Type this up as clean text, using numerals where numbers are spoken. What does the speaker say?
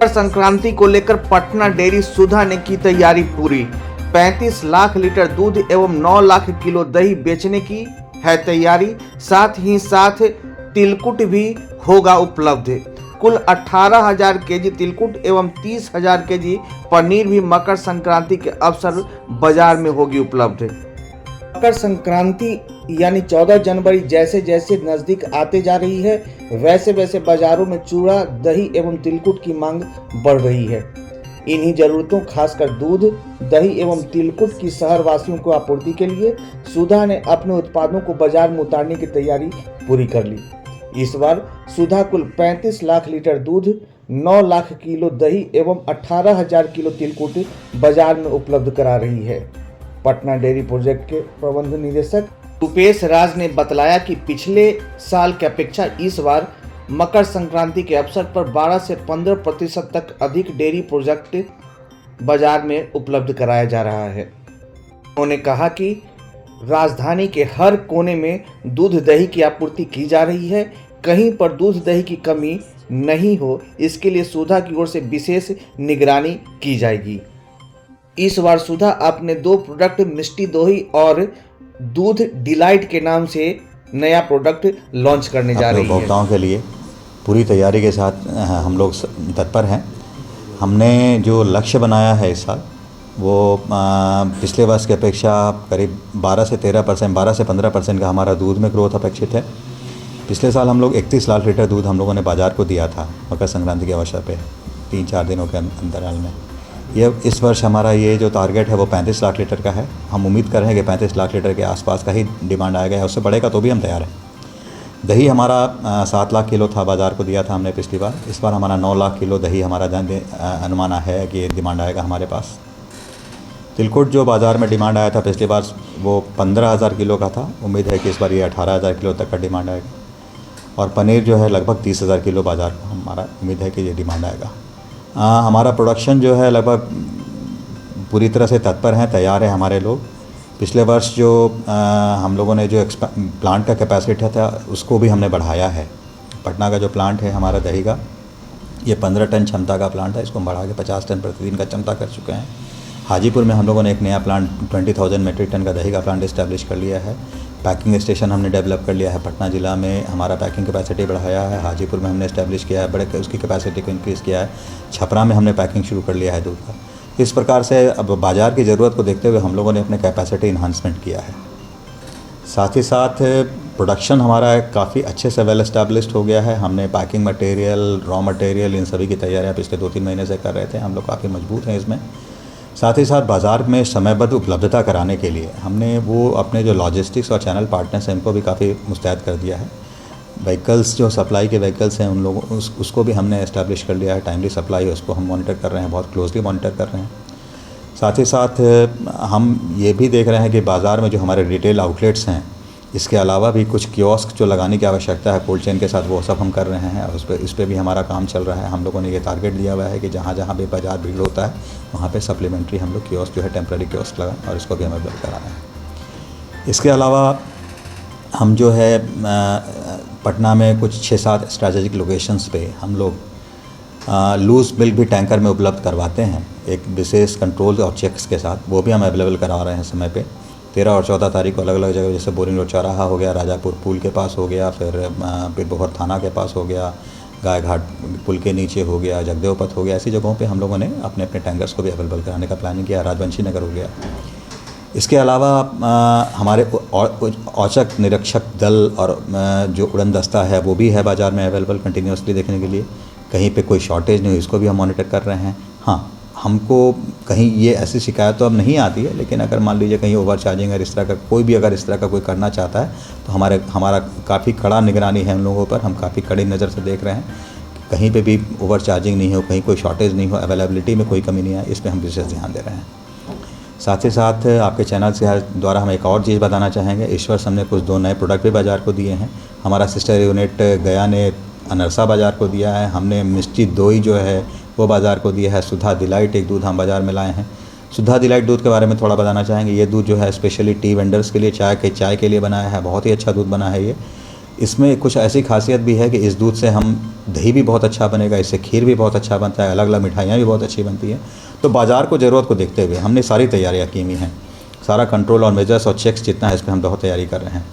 मकर संक्रांति को लेकर पटना डेयरी सुधा ने की तैयारी पूरी। 35 लाख लीटर दूध एवं 9 लाख किलो दही बेचने की है तैयारी। साथ ही साथ तिलकुट भी होगा उपलब्ध। कुल 18,000 केजी तिलकुट एवं 30,000 केजी पनीर भी मकर संक्रांति के अवसर बाजार में होगी उपलब्ध। मकर संक्रांति यानी 14 जनवरी जैसे जैसे नजदीक आते जा रही है, वैसे वैसे बाजारों में चूड़ा, दही एवं तिलकुट की मांग बढ़ रही है। इन्हीं जरूरतों खासकर दूध, दही एवं तिलकुट की शहर वासियों को आपूर्ति के लिए सुधा ने अपने उत्पादों को बाजार में उतारने की तैयारी पूरी कर ली। इस बार सुधा कुल 35 लाख लीटर दूध, 9 लाख किलो दही एवं 18,000 किलो तिलकुट बाजार में उपलब्ध करा रही है। पटना डेयरी प्रोजेक्ट के प्रबंध निदेशक रूपेश राज ने बतलाया कि पिछले साल की अपेक्षा इस बार मकर संक्रांति के अवसर पर 12 से 15% तक अधिक डेयरी प्रोजेक्ट बाजार में उपलब्ध कराया जा रहा है। उन्होंने कहा कि राजधानी के हर कोने में दूध दही की आपूर्ति की जा रही है। कहीं पर दूध दही की कमी नहीं हो, इसके लिए सुधा की ओर से विशेष निगरानी की जाएगी। इस बार सुधा अपने 2 प्रोडक्ट मिष्टी दोही और दूध डिलाइट के नाम से नया प्रोडक्ट लॉन्च करने जा रही है। उपभोक्ताओं के लिए पूरी तैयारी के साथ हम लोग तत्पर हैं। हमने जो लक्ष्य बनाया है इस साल वो पिछले वर्ष की अपेक्षा करीब 12 से 15% का हमारा दूध में ग्रोथ अपेक्षित है। पिछले साल हम लोग 31 लाख लीटर दूध हम लोगों ने बाज़ार को दिया था मकर संक्रांति के अवसर पे 3-4 दिनों के अंतराल में। इस वर्ष हमारा ये जो टारगेट है वो 35 लाख लीटर का है। हम उम्मीद कर रहे हैं कि 35 लाख लीटर के आसपास का ही डिमांड आएगा, उससे बढ़ेगा तो भी हम तैयार हैं। दही हमारा 7 लाख किलो था, बाज़ार को दिया था हमने पिछली बार। इस बार हमारा 9 लाख किलो दही हमारा अनुमान है कि डिमांड आएगा हमारे पास। तिलकुट जो बाज़ार में डिमांड आया था पिछली बार वो 15,000 किलो का था। उम्मीद है कि इस बार ये 18,000 किलो तक का डिमांड आएगा। और पनीर जो है लगभग 30,000 किलो बाज़ार को हमारा उम्मीद है कि ये डिमांड आएगा। हमारा प्रोडक्शन जो है लगभग पूरी तरह से तत्पर हैं, तैयार है हमारे लोग। पिछले वर्ष जो हम लोगों ने जो प्लांट का कैपेसिटी था उसको भी हमने बढ़ाया है। पटना का जो प्लांट है हमारा दही का, ये 15 टन क्षमता का प्लांट है, इसको हम बढ़ा के 50 टन प्रतिदिन का क्षमता कर चुके हैं। हाजीपुर में हम लोगों ने एक नया प्लांट 20,000 मेट्रिक टन का दही का प्लांट इस्टेब्लिश कर लिया है। पैकिंग स्टेशन हमने डेवलप कर लिया है। पटना ज़िला में हमारा पैकिंग कैपेसिटी बढ़ाया है। हाजीपुर में हमने इस्टेब्लिश किया है, बड़े उसकी कैपेसिटी को इंक्रीज़ किया है। छपरा में हमने पैकिंग शुरू कर लिया है दूध का। इस प्रकार से अब बाज़ार की ज़रूरत को देखते हुए हम लोगों ने अपने कैपेसिटी इन्हांसमेंट किया है। साथ ही साथ प्रोडक्शन हमारा काफ़ी अच्छे से वेल एस्टैब्लिश्ड हो गया है। हमने पैकिंग मटेरियल, रॉ मटेरियल, इन सभी की तैयारियाँ पिछले 2-3 महीने से कर रहे थे। हम लोग काफ़ी मजबूत हैं इसमें। साथ ही साथ बाज़ार में समयबद्ध उपलब्धता कराने के लिए हमने वो अपने जो लॉजिस्टिक्स और चैनल पार्टनर्स हैं इनको भी काफ़ी मुस्तैद कर दिया है। व्हीकल्स जो सप्लाई के व्हीकल्स हैं उन लोगों उसको भी हमने इस्टेब्लिश कर लिया है। टाइमली सप्लाई उसको हम मॉनिटर कर रहे हैं, बहुत क्लोजली मॉनिटर कर रहे हैं। साथ ही साथ हम ये भी देख रहे हैं कि बाज़ार में जो हमारे रिटेल आउटलेट्स हैं इसके अलावा भी कुछ कियोस्क जो लगाने की आवश्यकता है कोल्ड चेन के साथ, वो सब हम कर रहे हैं। और इस पर भी हमारा काम चल रहा है। हम लोगों ने ये टारगेट दिया हुआ है कि जहाँ जहाँ भी बाज़ार भीड़ होता है वहाँ पे सप्लीमेंट्री हम लोग कियोस्क जो है टेम्प्रेरी कियोस्क लगाएं और इसको भी हमें बिल्ड करा रहे हैं। इसके अलावा हम जो है पटना में कुछ 6-7 स्ट्रैटेजिक लोकेशंस पे हम लोग लूज़ मिल्क भी टैंकर में उपलब्ध करवाते हैं, एक विशेष कंट्रोल और चेक्स के साथ। वो भी हम अवेलेबल करा रहे हैं समय पे। 13 और 14 तारीख को अलग अलग जगह, जैसे बोरिंग रोड चौराहा हो गया, राजापुर पुल के पास हो गया, फिर बोहर थाना के पास हो गया, गाय घाट पुल के नीचे हो गया, जगदेवपथ हो गया। ऐसी जगहों पे हम लोगों ने अपने अपने टैंकर्स को भी अवेलेबल कराने का प्लानिंग किया। राजवंशी नगर हो गया। इसके अलावा हमारे औचक निरीक्षक दल और जो उड़न दस्ता है वो भी है बाज़ार में अवेलेबल कंटिन्यूसली देखने के लिए। कहीं पे कोई शॉर्टेज नहीं हो इसको भी हम मॉनिटर कर रहे हैं। हाँ, हमको कहीं ये ऐसी शिकायत तो अब नहीं आती है, लेकिन अगर मान लीजिए कहीं ओवर चार्जिंग और इस तरह का कोई भी अगर इस तरह का कोई करना चाहता है तो हमारा काफ़ी कड़ा निगरानी है उन लोगों पर। हम काफ़ी कड़ी नज़र से देख रहे हैं कि कहीं पे भी ओवर चार्जिंग नहीं हो, कहीं कोई शॉर्टेज नहीं हो, अवेलेबिलिटी में कोई कमी नहीं है। इस पर हम विशेष ध्यान दे रहे हैं। साथ ही साथ आपके चैनल से द्वारा हम एक और चीज़ बताना चाहेंगे। इस वर्ष हमने कुछ 2 नए प्रोडक्ट भी बाज़ार को दिए हैं। हमारा सिस्टर यूनिट गया ने अनरसा बाज़ार को दिया है। हमने मिष्टी दोई जो है वो बाज़ार को दिया है। सुधा डिलाइट एक दूध हम बाज़ार में लाए हैं। सुधा डिलाइट दूध के बारे में थोड़ा बताना चाहेंगे। ये दूध जो है स्पेशली टी वेंडर्स के लिए, चाय के लिए बनाया है। बहुत ही अच्छा दूध बना है ये। इसमें कुछ ऐसी खासियत भी है कि इस दूध से हम दही भी बहुत अच्छा बनेगा, इससे खीर भी बहुत अच्छा बनता है, अलग अलग मिठाइयाँ भी बहुत अच्छी बनती हैं। तो बाज़ार को ज़रूरत को देखते हुए हमने सारी तैयारियाँ की हुई हैं। सारा कंट्रोल और मेजर्स और चेक्स जितना है इस पर हम बहुत तैयारी कर रहे हैं।